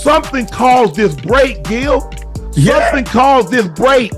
something caused this break, Gil. Yeah. Something caused this break.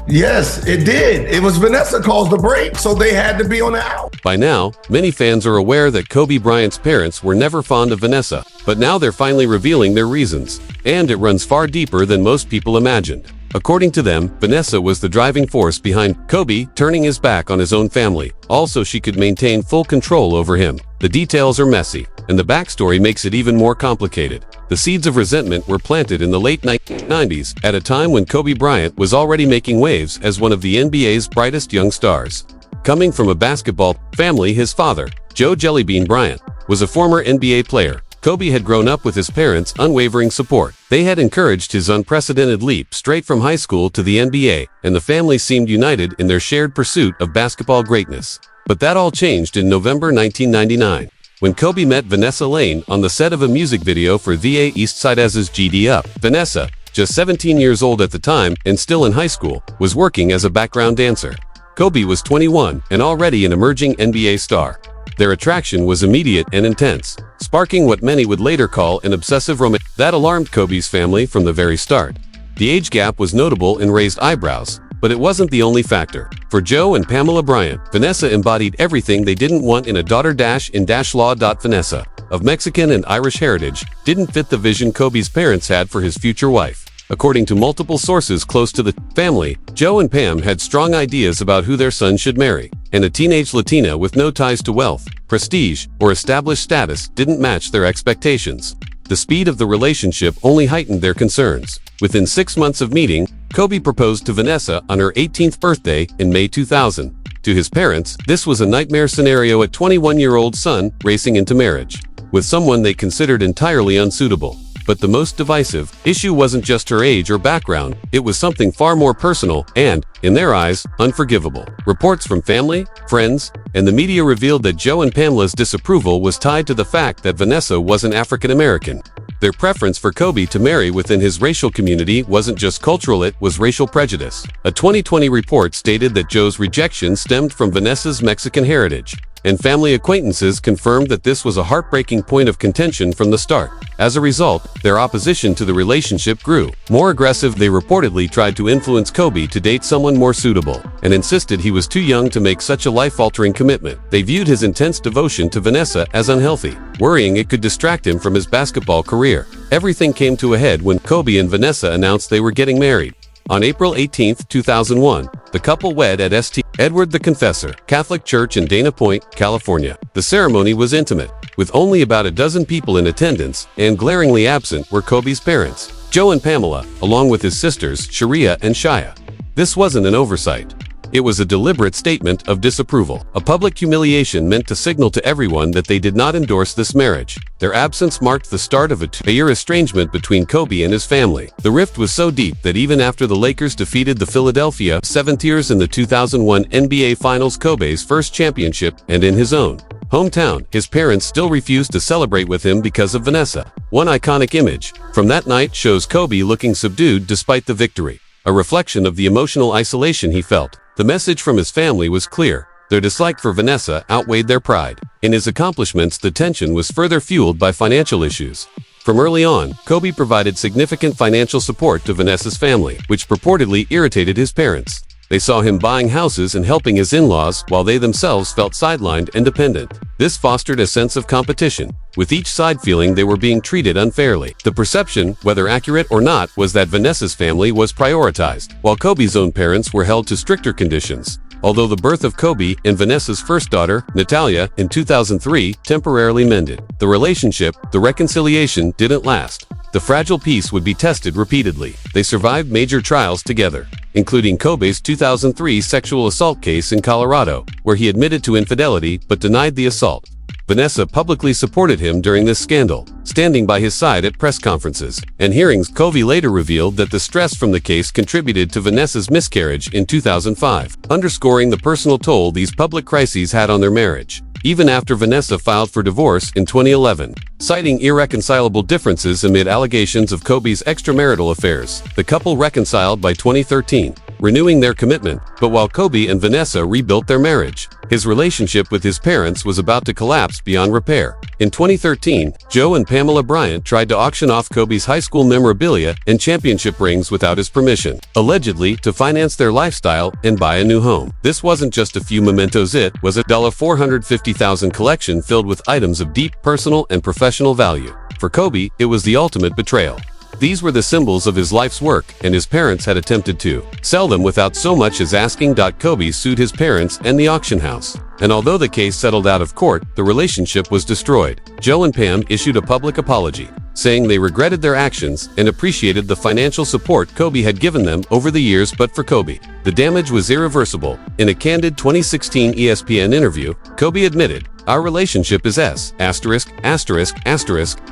Yes, it did. It was Vanessa caused the break, so they had to be on the out. By now, many fans are aware that Kobe Bryant's parents were never fond of Vanessa, but now they're finally revealing their reasons, and it runs far deeper than most people imagined. According to them, Vanessa was the driving force behind Kobe turning his back on his own family. Also, she could maintain full control over him. The details are messy, and the backstory makes it even more complicated. The seeds of resentment were planted in the late 1990s, at a time when Kobe Bryant was already making waves as one of the NBA's brightest young stars. Coming from a basketball family, his father, Joe Jellybean Bryant, was a former NBA player. Kobe had grown up with his parents' unwavering support. They had encouraged his unprecedented leap straight from high school to the NBA, and the family seemed united in their shared pursuit of basketball greatness. But that all changed in November 1999, when Kobe met Vanessa Lane on the set of a music video for VA East Side's GD Up. Vanessa, just 17 years old at the time and still in high school, was working as a background dancer. Kobe was 21 and already an emerging NBA star. Their attraction was immediate and intense, sparking what many would later call an obsessive romance. That alarmed Kobe's family from the very start. The age gap was notable in raised eyebrows, but it wasn't the only factor. For Joe and Pamela Bryant, Vanessa embodied everything they didn't want in a daughter-in-law. Vanessa, of Mexican and Irish heritage, didn't fit the vision Kobe's parents had for his future wife. According to multiple sources close to the family, Joe and Pam had strong ideas about who their son should marry, and a teenage Latina with no ties to wealth, prestige, or established status didn't match their expectations. The speed of the relationship only heightened their concerns. Within 6 months of meeting, Kobe proposed to Vanessa on her 18th birthday in May 2000. To his parents, this was a nightmare scenario, a 21-year-old son racing into marriage with someone they considered entirely unsuitable. But the most divisive issue wasn't just her age or background, it was something far more personal and, in their eyes, unforgivable. Reports from family, friends, and the media revealed that Joe and Pamela's disapproval was tied to the fact that Vanessa wasn't African American. Their preference for Kobe to marry within his racial community wasn't just cultural, it was racial prejudice. A 2020 report stated that Joe's rejection stemmed from Vanessa's Mexican heritage, and family acquaintances confirmed that this was a heartbreaking point of contention from the start. As a result, their opposition to the relationship grew. More aggressive, they reportedly tried to influence Kobe to date someone more suitable, and insisted he was too young to make such a life-altering commitment. They viewed his intense devotion to Vanessa as unhealthy, worrying it could distract him from his basketball career. Everything came to a head when Kobe and Vanessa announced they were getting married. On April 18, 2001, the couple wed at St. Edward the Confessor Catholic Church in Dana Point, California. The ceremony was intimate, with only about a dozen people in attendance, and glaringly absent were Kobe's parents, Joe and Pamela, along with his sisters, Sharia and Shia. This wasn't an oversight. It was a deliberate statement of disapproval, a public humiliation meant to signal to everyone that they did not endorse this marriage. Their absence marked the start of a two-year estrangement between Kobe and his family. The rift was so deep that even after the Lakers defeated the Philadelphia 76ers in the 2001 NBA Finals, Kobe's first championship, and in his own hometown, his parents still refused to celebrate with him because of Vanessa. One iconic image from that night shows Kobe looking subdued despite the victory, a reflection of the emotional isolation he felt. The message from his family was clear. Their dislike for Vanessa outweighed their pride. In his accomplishments, the tension was further fueled by financial issues. From early on, Kobe provided significant financial support to Vanessa's family, which purportedly irritated his parents. They saw him buying houses and helping his in-laws while they themselves felt sidelined and dependent. This fostered a sense of competition, with each side feeling they were being treated unfairly. The perception, whether accurate or not, was that Vanessa's family was prioritized, while Kobe's own parents were held to stricter conditions. Although the birth of Kobe and Vanessa's first daughter, Natalia, in 2003 temporarily mended the relationship, the reconciliation didn't last. The fragile peace would be tested repeatedly. They survived major trials together, including Kobe's 2003 sexual assault case in Colorado, where he admitted to infidelity but denied the assault. Vanessa publicly supported him during this scandal, standing by his side at press conferences and hearings. Kobe later revealed that the stress from the case contributed to Vanessa's miscarriage in 2005, underscoring the personal toll these public crises had on their marriage. Even after Vanessa filed for divorce in 2011, citing irreconcilable differences amid allegations of Kobe's extramarital affairs, the couple reconciled by 2013. renewing their commitment. But while Kobe and Vanessa rebuilt their marriage, his relationship with his parents was about to collapse beyond repair. In 2013, Joe and Pamela Bryant tried to auction off Kobe's high school memorabilia and championship rings without his permission, allegedly to finance their lifestyle and buy a new home. This wasn't just a few mementos, it was a $450,000 collection filled with items of deep personal and professional value. For Kobe, it was the ultimate betrayal. These were the symbols of his life's work, and his parents had attempted to sell them without so much as asking. Kobe sued his parents and the auction house, and although the case settled out of court, the relationship was destroyed. Joe and Pam issued a public apology, saying they regretted their actions and appreciated the financial support Kobe had given them over the years. But for Kobe, the damage was irreversible. In a candid 2016 ESPN interview, Kobe admitted, "Our relationship is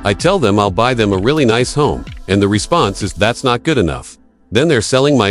I tell them I'll buy them a really nice home, and the response is that's not good enough. Then they're selling my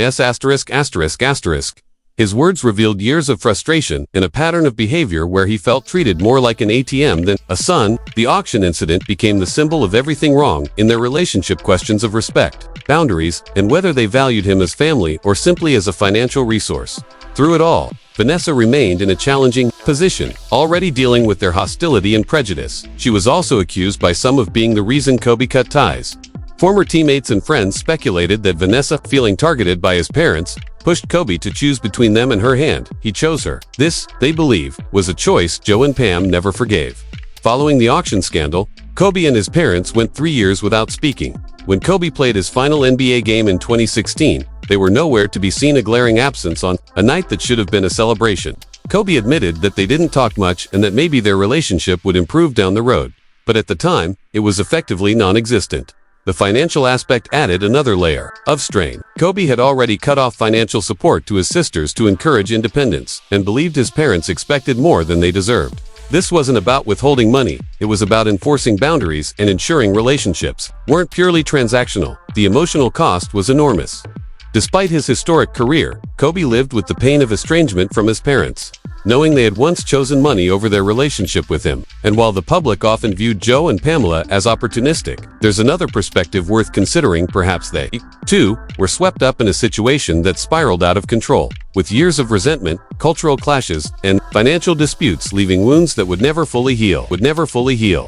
His words revealed years of frustration and a pattern of behavior where he felt treated more like an ATM than a son. The auction incident became the symbol of everything wrong in their relationship: questions of respect, boundaries, and whether they valued him as family or simply as a financial resource. Through it all, Vanessa remained in a challenging position, already dealing with their hostility and prejudice. She was also accused by some of being the reason Kobe cut ties. Former teammates and friends speculated that Vanessa, feeling targeted by his parents, pushed Kobe to choose between them and her hand. He chose her. This, they believe, was a choice Joe and Pam never forgave. Following the auction scandal, Kobe and his parents went 3 years without speaking. When Kobe played his final NBA game in 2016, they were nowhere to be seen, a glaring absence on a night that should have been a celebration. Kobe admitted that they didn't talk much and that maybe their relationship would improve down the road. But at the time, it was effectively non-existent. The financial aspect added another layer of strain. Kobe had already cut off financial support to his sisters to encourage independence, and believed his parents expected more than they deserved. This wasn't about withholding money, it was about enforcing boundaries and ensuring relationships weren't purely transactional. The emotional cost was enormous. Despite his historic career, Kobe lived with the pain of estrangement from his parents, knowing they had once chosen money over their relationship with him. And while the public often viewed Joe and Pamela as opportunistic, there's another perspective worth considering. Perhaps they, too, were swept up in a situation that spiraled out of control, with years of resentment, cultural clashes, and financial disputes leaving wounds that would never fully heal.